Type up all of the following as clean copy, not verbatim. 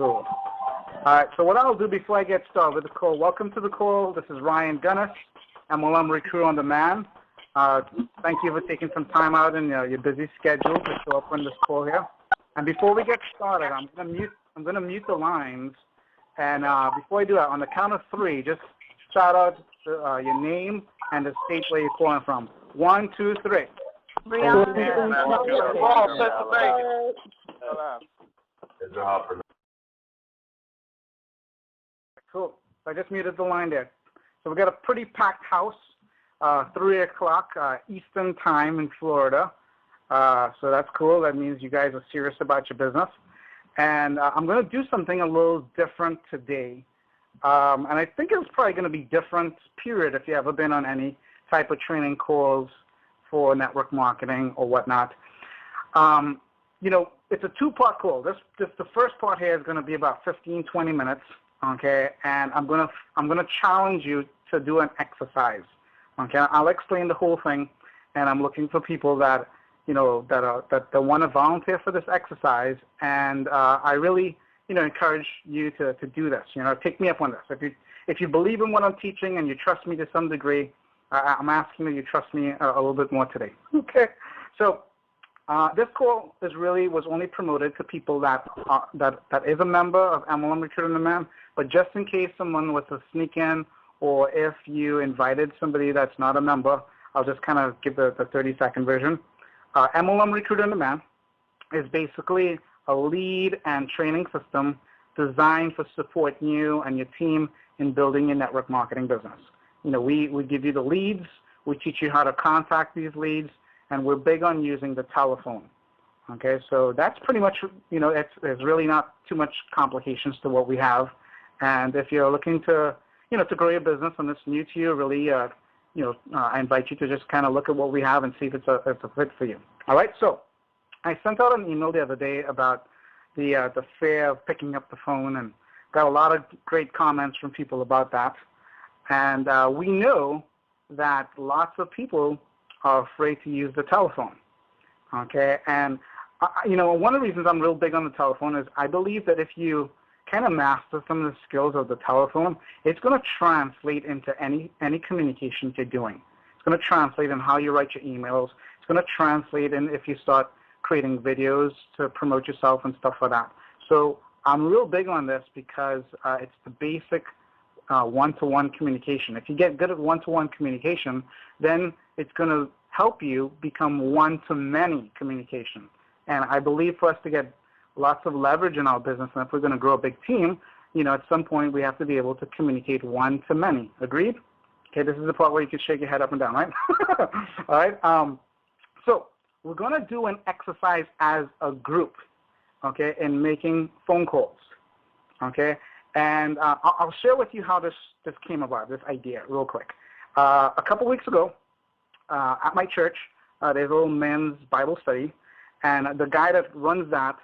Cool. All right, so what I'll do before I get started with the call, welcome to the call. This is Ryan Gunness, MLM Recruit On Demand. Thank you for taking some time out in your busy schedule to show up on this call here. And before we get started, I'm gonna mute the lines. And before I do that, on the count of 3, just shout out your name and the state where you're calling from. 1, 2, 3. Cool. I just muted the line there. So we got a pretty packed house. 3 o'clock Eastern time in Florida. So that's cool. That means you guys are serious about your business. And I'm going to do something a little different today. And I think it's probably going to be different, period, if you've ever been on any type of training calls for network marketing or whatnot. You know, it's a 2-part call. The first part here is going to be about 15, 20 minutes, okay? And I'm going to challenge you to do an exercise, okay? I'll explain the whole thing, and I'm looking for people that, you know, that want to volunteer for this exercise. And I really, you know, encourage you to do this. You know, take me up on this. If you believe in what I'm teaching and you trust me to some degree, I'm asking that you trust me a little bit more today. Okay. So this call was only promoted to people that is a member of MLM Recruit On Demand. But just in case someone was to sneak in, or if you invited somebody that's not a member, I'll just kind of give the 30-second version. MLM Recruit On Demand is basically a lead and training system designed to support you and your team in building your network marketing business. You know, we give you the leads, we teach you how to contact these leads, and we're big on using the telephone. Okay, so that's pretty much, you know, there's really not too much complications to what we have. And if you're looking to, you know, to grow your business and it's new to you, really, you know, I invite you to just kind of look at what we have and see if it's a fit for you. All right, so I sent out an email the other day about the fear of picking up the phone, and got a lot of great comments from people about that. And we know that lots of people are afraid to use the telephone, okay? And, you know, one of the reasons I'm real big on the telephone is I believe that if you kind of master some of the skills of the telephone, it's going to translate into any communication you're doing. It's going to translate in how you write your emails. It's going to translate in if you start creating videos to promote yourself and stuff like that. So I'm real big on this because it's the basic one-to-one communication. If you get good at one-to-one communication, then it's going to help you become one-to-many communication. And I believe for us to get lots of leverage in our business, and if we're going to grow a big team, you know, at some point we have to be able to communicate one-to-many. Agreed? Okay, this is the part where you can shake your head up and down, right? All right. So we're going to do an exercise as a group, okay, in making phone calls, okay? And I'll share with you how this came about, this idea, real quick. A couple weeks ago, at my church, there's a little men's Bible study, and the guy that runs that,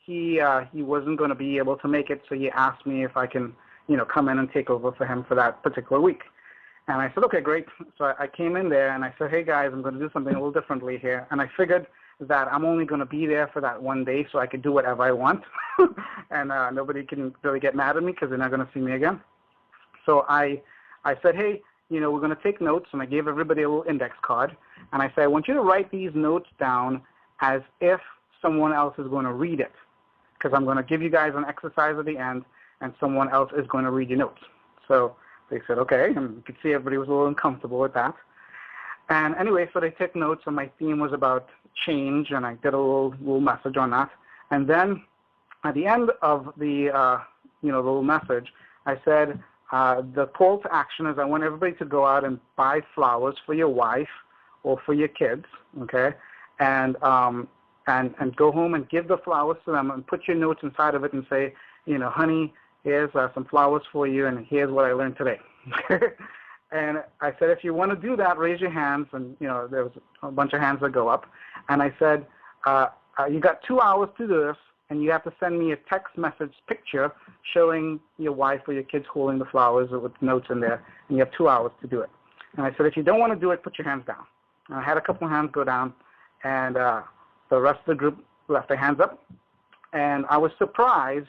he wasn't going to be able to make it, so he asked me if I can, you know, come in and take over for him for that particular week. And I said, okay, great. So I came in there and I said, hey guys, I'm going to do something a little differently here. And I figured that I'm only going to be there for that one day so I could do whatever I want. And nobody can really get mad at me because they're not going to see me again. So I said, hey, you know, we're going to take notes. And I gave everybody a little index card. And I said, I want you to write these notes down as if someone else is going to read it, because I'm going to give you guys an exercise at the end, and someone else is going to read your notes. So they said, okay, and you could see everybody was a little uncomfortable with that. And anyway, so they took notes, and my theme was about change, and I did a little message on that. And then at the end of the, you know, the little message, I said, the call to action is I want everybody to go out and buy flowers for your wife or for your kids, okay, and go home and give the flowers to them and put your notes inside of it and say, you know, honey, here's some flowers for you, and here's what I learned today. And I said, if you want to do that, raise your hands. And, you know, there was a bunch of hands that go up. And I said, you got 2 hours to do this, and you have to send me a text message picture showing your wife or your kids holding the flowers with notes in there, and you have 2 hours to do it. And I said, if you don't want to do it, put your hands down. And I had a couple of hands go down, and the rest of the group left their hands up. And I was surprised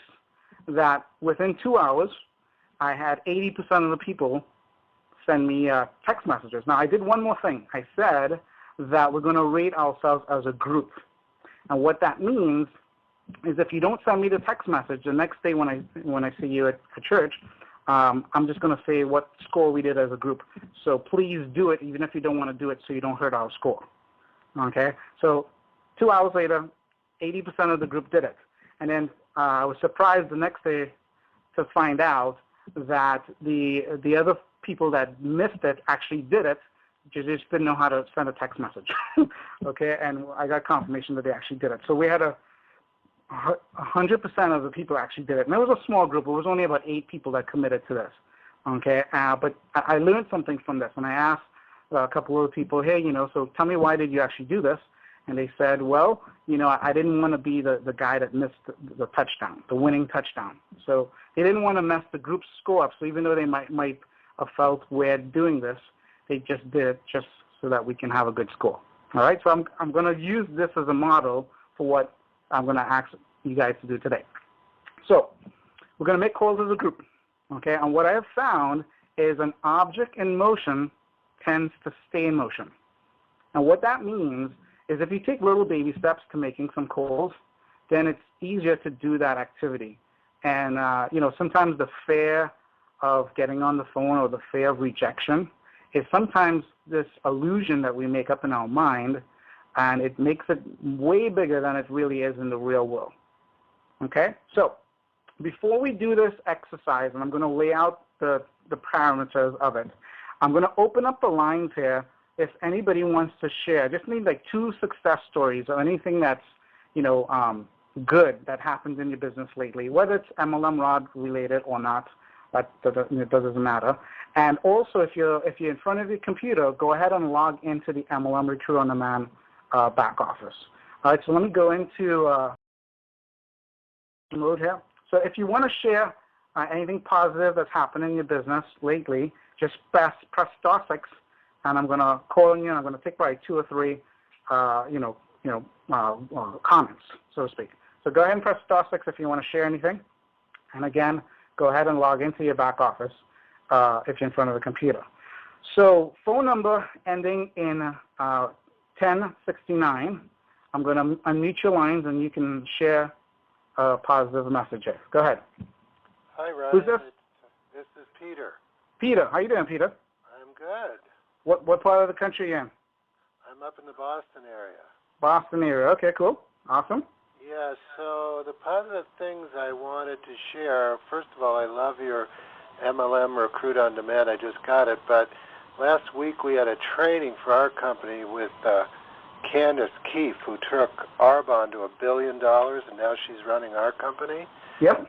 that within 2 hours, I had 80% of the people send me text messages. Now, I did one more thing. I said that we're going to rate ourselves as a group. And what that means is if you don't send me the text message, the next day when I see you at church, I'm just going to say what score we did as a group. So please do it, even if you don't want to do it, so you don't hurt our score. Okay? So 2 hours later, 80% of the group did it. And then I was surprised the next day to find out that the other people that missed it actually did it, just didn't know how to send a text message. Okay? And I got confirmation that they actually did it. So we had 100% of the people actually did it. And it was a small group. It was only about 8 people that committed to this. Okay? But I learned something from this. And I asked a couple of people, hey, so tell me, why did you actually do this? And they said, well, I didn't want to be the guy that missed the touchdown, the winning touchdown. So they didn't want to mess the group's score up. So even though they might have felt weird doing this, they just did it just so that we can have a good score. All right? So I'm going to use this as a model for what I'm going to ask you guys to do today. So we're going to make calls as a group. Okay? And what I have found is an object in motion tends to stay in motion. And what that means is if you take little baby steps to making some calls, then it's easier to do that activity. And, sometimes the fear of getting on the phone or the fear of rejection is sometimes this illusion that we make up in our mind, and it makes it way bigger than it really is in the real world. Okay? So before we do this exercise, and I'm going to lay out the parameters of it, I'm going to open up the lines here. If anybody wants to share, I just need like 2 success stories or anything that's, good that happened in your business lately, whether it's MLMROD related or not, it doesn't matter. And also, if you're in front of your computer, go ahead and log into the MLM Recruit On Demand back office. All right, so let me go into mode here. So if you want to share anything positive that's happened in your business lately, just press *6. And I'm going to call on you, and I'm going to take probably 2 or 3, comments, so to speak. So go ahead and press *6 if you want to share anything. And again, go ahead and log into your back office if you're in front of the computer. So phone number ending in 1069. I'm going to unmute your lines, and you can share a positive message here. Go ahead. Hi, Ryan. Who's this? This is Peter. Peter, how you doing, Peter? I'm good. What part of the country are you in? I'm up in the Boston area. Boston area. Okay, cool. Awesome. Yeah, so the positive things I wanted to share, first of all, I love your MLM Recruit On Demand. I just got it, but last week we had a training for our company with Candace Keefe, who took Arbonne to $1 billion, and now she's running our company. Yep. And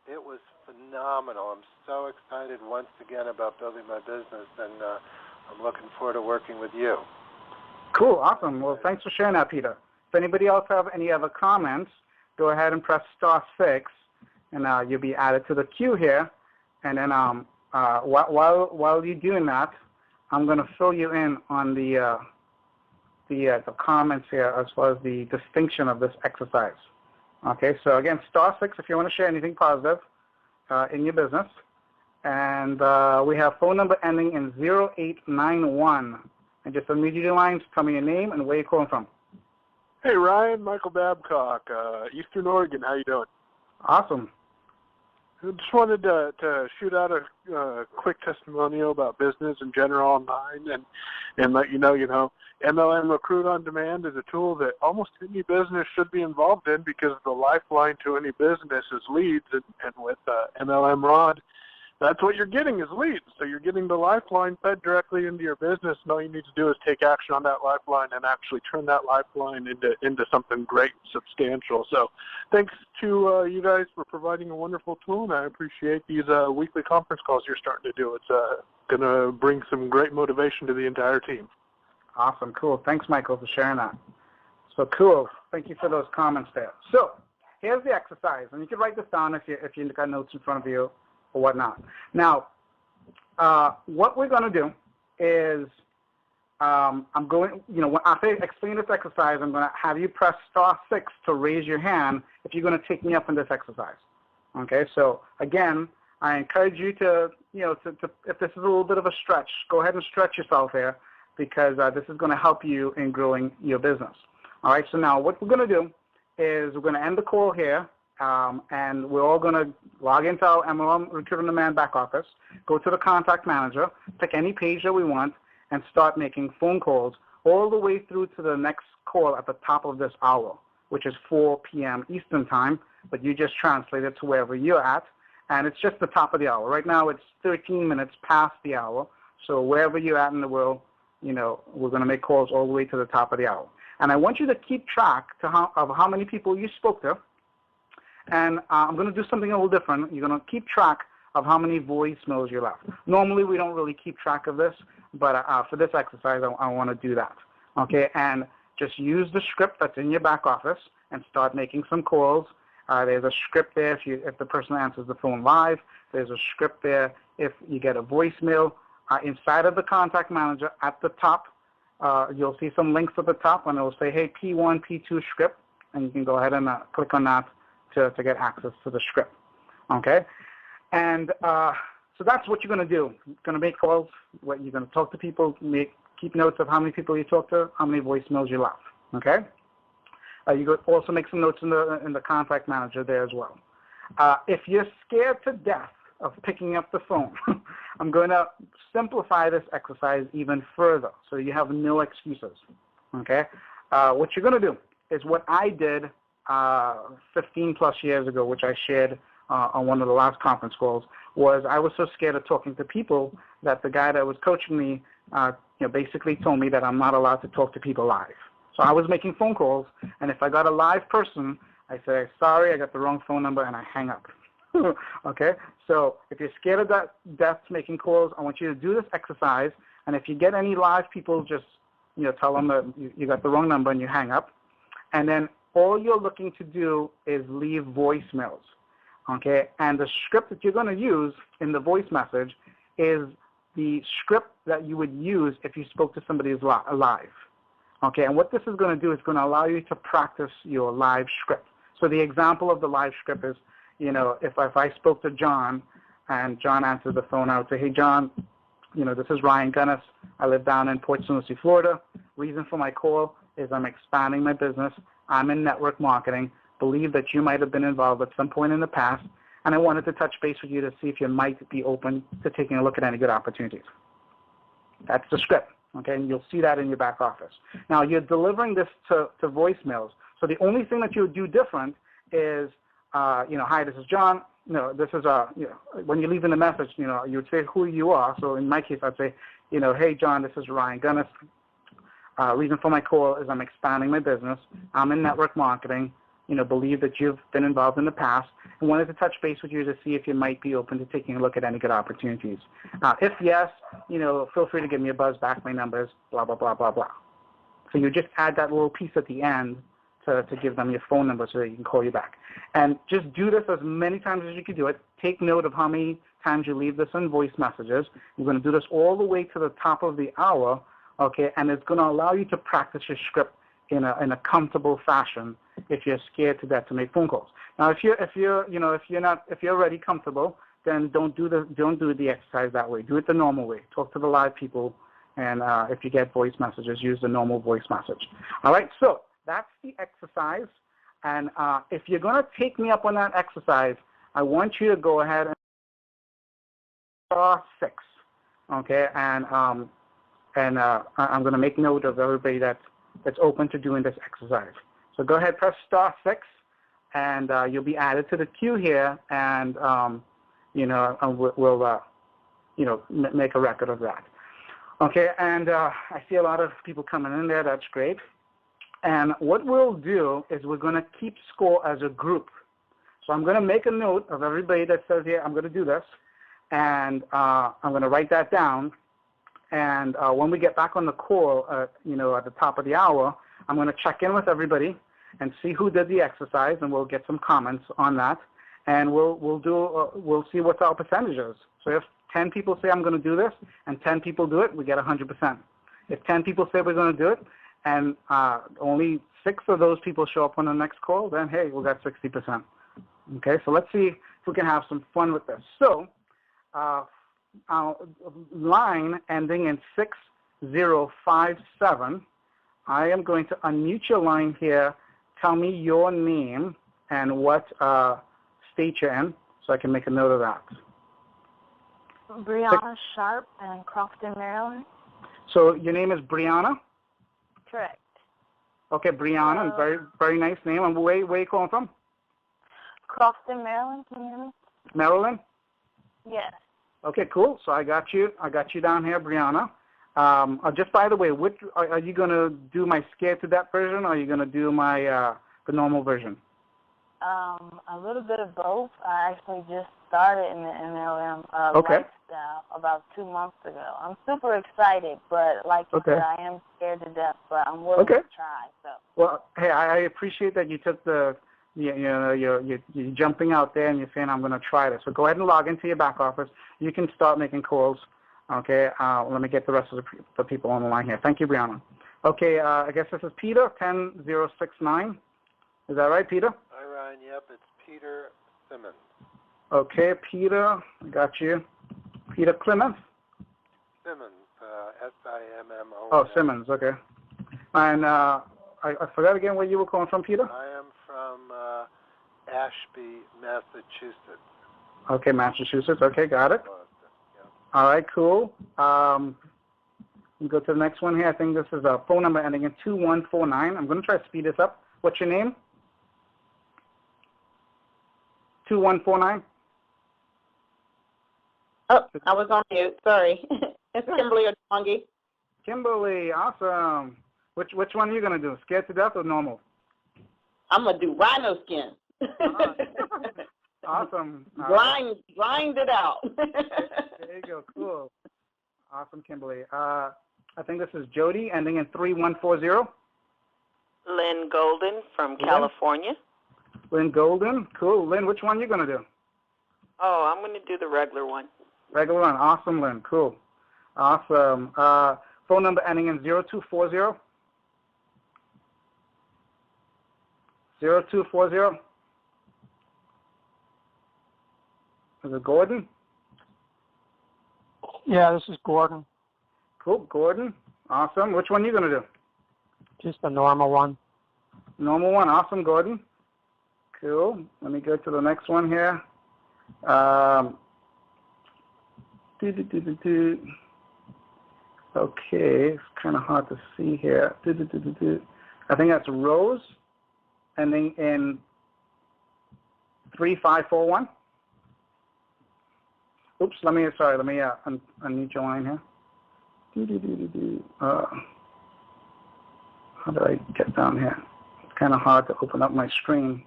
it was phenomenal. I'm so excited once again about building my business, and I'm looking forward to working with you. Cool, awesome. Well, thanks for sharing that, Peter. If anybody else have any other comments, go ahead and press *6, and you'll be added to the queue here. And then while you're doing that, I'm going to fill you in on the comments here as far as the distinction of this exercise. Okay, so again, *6 if you want to share anything positive in your business. And we have phone number ending in 0891. And just unmute your lines, tell me your name and where you're calling from. Hey, Ryan, Michael Babcock, Eastern Oregon. How you doing? Awesome. I just wanted to shoot out a quick testimonial about business in general online and let you know, MLM Recruit On Demand is a tool that almost any business should be involved in because the lifeline to any business is leads, and with MLMROD, that's what you're getting is leads. So you're getting the lifeline fed directly into your business, and all you need to do is take action on that lifeline and actually turn that lifeline into something great and substantial. So thanks to you guys for providing a wonderful tool, and I appreciate these weekly conference calls you're starting to do. It's going to bring some great motivation to the entire team. Awesome, cool. Thanks, Michael, for sharing that. So cool. Thank you for those comments there. So here's the exercise, and you can write this down if you've got notes in front of you or whatnot. Now, what we're going to do is I'm going, after I explain this exercise, I'm going to have you press *6 to raise your hand if you're going to take me up in this exercise. Okay, so again, I encourage you to, if this is a little bit of a stretch, go ahead and stretch yourself here, because this is going to help you in growing your business. All right, so now what we're going to do is we're going to end the call here, and we're all going to log into our MLM Recruit On Demand back office, go to the contact manager, pick any page that we want, and start making phone calls all the way through to the next call at the top of this hour, which is 4 p.m. Eastern time, but you just translate it to wherever you're at, and it's just the top of the hour. Right now it's 13 minutes past the hour, so wherever you're at in the world, we're going to make calls all the way to the top of the hour. And I want you to keep track of how many people you spoke to, and I'm going to do something a little different. You're going to keep track of how many voicemails you left. Normally we don't really keep track of this, but for this exercise I want to do that. Okay, and just use the script that's in your back office and start making some calls. There's a script there if the person answers the phone live. There's a script there if you get a voicemail. Inside of the contact manager at the top, you'll see some links at the top, and it'll say, hey, P1, P2 script, and you can go ahead and click on that to get access to the script. Okay, and so that's what you're going to do. You're going to make calls. You're going to talk to people, keep notes of how many people you talk to, how many voicemails you left. Okay. You could also make some notes in the contact manager there as well. If you're scared to death of picking up the phone, I'm going to simplify this exercise even further so you have no excuses. Okay. What you're going to do is what I did 15 plus years ago, which I shared on one of the last conference calls, was I was so scared of talking to people that the guy that was coaching me basically told me that I'm not allowed to talk to people live. So I was making phone calls, and if I got a live person, I say, sorry, I got the wrong phone number, and I hang up. Okay? So if you're scared of death making calls, I want you to do this exercise, and if you get any live people, just tell them that you got the wrong number and you hang up. And then all you're looking to do is leave voicemails. Okay? And the script that you're going to use in the voice message is the script that you would use if you spoke to somebody who's live. Okay, and what this is going to do is going to allow you to practice your live script. So the example of the live script is, if I spoke to John and John answered the phone, I would say, hey, John, this is Ryan Gunness. I live down in Port St. Lucie, Florida. Reason for my call is I'm expanding my business. I'm in network marketing. Believe that you might have been involved at some point in the past, and I wanted to touch base with you to see if you might be open to taking a look at any good opportunities. That's the script. Okay, and you'll see that in your back office. Now, you're delivering this to voicemails. So the only thing that you would do different is, hi, this is John. This is, when you're leaving the message, you would say who you are. So in my case, I'd say, hey, John, this is Ryan Gunness. Reason for my call is I'm expanding my business. I'm in network marketing. Believe that you've been involved in the past, and wanted to touch base with you to see if you might be open to taking a look at any good opportunities. If yes, feel free to give me a buzz back. My number is blah, blah, blah, blah, blah. So you just add that little piece at the end to give them your phone number so they can call you back. And just do this as many times as you can do it. Take note of how many times you leave this in voice messages. You're going to do this all the way to the top of the hour, okay, and it's going to allow you to practice your script in a comfortable fashion if you're scared to death to make phone calls. Now, if you're already comfortable, then don't do the exercise that way. Do it the normal way. Talk to the live people, and if you get voice messages, use the normal voice message. All right, so that's the exercise. And if you're going to take me up on that exercise, I want you to go ahead and *6. Okay, and I'm going to make note of everybody that's open to doing this exercise. So go ahead, press *6, and you'll be added to the queue here, and we'll make a record of that. Okay, and I see a lot of people coming in there. That's great. And what we'll do is we're going to keep score as a group. So I'm going to make a note of everybody that says, yeah, I'm going to do this, and I'm going to write that down. And when we get back on the call, at the top of the hour, I'm going to check in with everybody and see who did the exercise, and we'll get some comments on that, and we'll see what our percentage is. So if 10 people say I'm going to do this, and 10 people do it, we get 100%. If 10 people say we're going to do it, and only 6 of those people show up on the next call, then hey, we got 60%. Okay, so let's see we can have some fun with this. So, our line ending in 6057, I am going to unmute your line here. Tell me your name and what state you're in so I can make a note of that. Brianna Sharp in Crofton, Maryland. So your name is Brianna? Correct. Okay, Brianna, very, very nice name. And where are you calling from? Crofton, Maryland. Can you hear me? Maryland? Yes. Okay, cool. So I got you down here, Brianna. Just by the way, are you going to do my Scared to Death version, or are you going to do my the normal version? A little bit of both. I actually just started in the MLM lifestyle about 2 months ago. I'm super excited, but like you said, I am scared to death, but I'm willing to try. So. Well, hey, I appreciate that you took you're jumping out there and you're saying, I'm going to try this. So go ahead and log into your back office. You can start making calls. Okay, let me get the rest of the people on the line here. Thank you, Brianna. Okay, I guess this is Peter, 10069. Is that right, Peter? Hi, Ryan. Yep, it's Peter Simmons. Okay, Peter, I got you. Peter Clemens? Simmons, S-I-M-M-O-N. Oh, Simmons, okay. And I forgot again where you were calling from, Peter? I am from Ashby, Massachusetts. Okay, Massachusetts. Okay, got it. Yeah. All right, cool. We go to the next one here. I think this is a phone number ending in 2149. I'm going to try to speed this up. What's your name? 2149? Oh, I was on mute. Sorry. It's Kimberly Otongi. Kimberly, awesome. Which one are you going to do? Scared to death or normal? I'm going to do rhino skin. Awesome. Grind it out. There you go. Cool. Awesome, Kimberly. I think this is Jody, ending in 3140. Lynn Golden from California. Lynn Golden. Cool. Lynn, which one are you going to do? Oh, I'm going to do the regular one. Regular one. Awesome, Lynn. Cool. Awesome. Phone number ending in 0240. 0240. Is it Gordon? Yeah, this is Gordon. Cool. Gordon. Awesome. Which one are you going to do? Just a normal one. Normal one. Awesome, Gordon. Cool. Let me go to the next one here. Okay, it's kind of hard to see here. I think that's Rose, ending in 3541. Oops, let me unmute your line here. How do I get down here? It's kind of hard to open up my screen.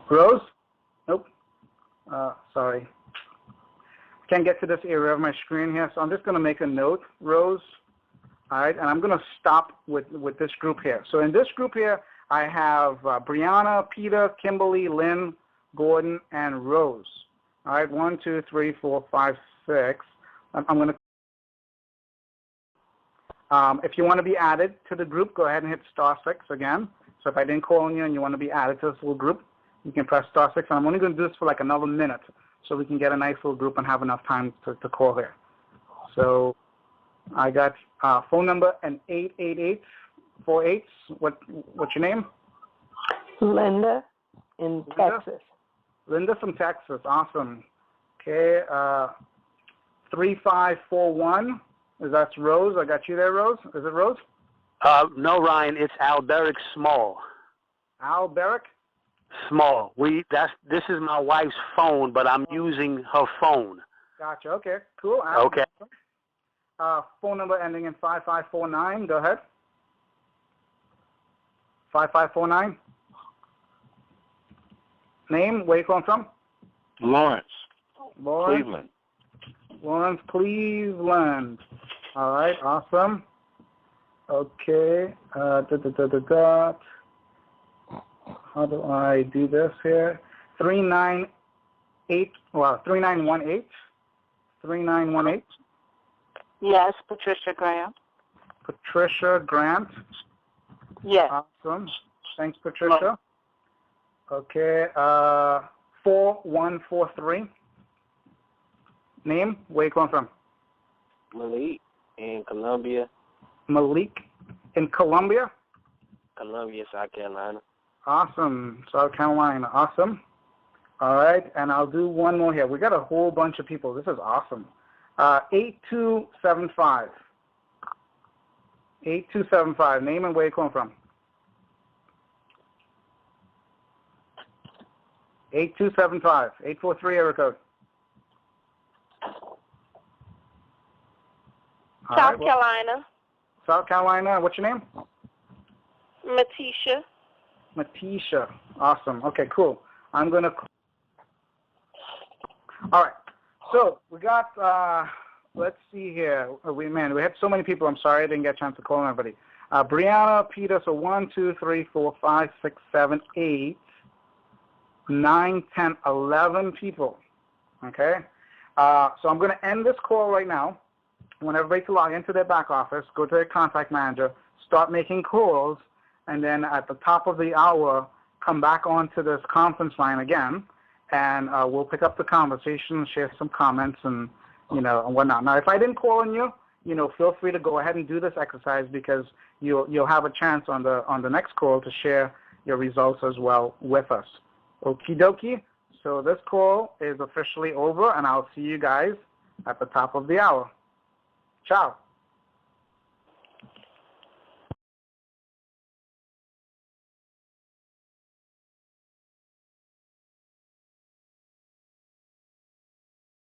Rose? Nope. Sorry. Can't get to this area of my screen here, so I'm just going to make a note, Rose. All right, and I'm going to stop with this group here. So in this group here, I have Brianna, Peter, Kimberly, Lynn, Gordon, and Rose. All right, 1, 2, 3, 4, 5, 6. I'm going to. If you want to be added to the group, go ahead and hit *6 again. So if I didn't call on you and you want to be added to this little group, you can press *6. And I'm only going to do this for like another minute so we can get a nice little group and have enough time to call here. So I got phone number and 88848. What's your name? Linda in Texas. Linda from Texas. Awesome. Okay. 3541. That's Rose. I got you there, Rose. Is it Rose? No, Ryan. It's Alberic Small. Alberic? Small. This is my wife's phone, but I'm using her phone. Gotcha. Okay. Cool. Okay. Phone number ending in 5549. Go ahead. 5549. Name? Where you calling from? Lawrence. Lawrence. Cleveland. Lawrence, Cleveland. All right. Awesome. Okay. How do I do this here? 398. Well, 3918. 3918. Yes, Patricia Graham. Patricia Grant. Yes. Awesome. Thanks, Patricia. Okay, 4143. Name? Where you calling from? Malik in Columbia. Malik in Columbia? Columbia, South Carolina. Awesome. South Carolina. Awesome. All right, and I'll do one more here. We got a whole bunch of people. This is awesome. 8275. 8275. Name and where you calling from? 8275. 843 area code. South Carolina. South Carolina. What's your name? Matisha. Matisha. Awesome. Okay, cool. I'm going to... All right. So we got, let's see here. We had so many people. I'm sorry I didn't get a chance to call everybody. Brianna, Peter, so 1, 2, 3, 4, 5, 6, 7, 8, 9, 10, 11 people. Okay? So I'm going to end this call right now. I want everybody to log into their back office, go to their contact manager, start making calls, and then at the top of the hour, come back onto this conference line again, and we'll pick up the conversation, share some comments, and and whatnot. Now, if I didn't call on you, feel free to go ahead and do this exercise because you'll have a chance on the next call to share your results as well with us. Okie dokie. So this call is officially over, and I'll see you guys at the top of the hour. Ciao.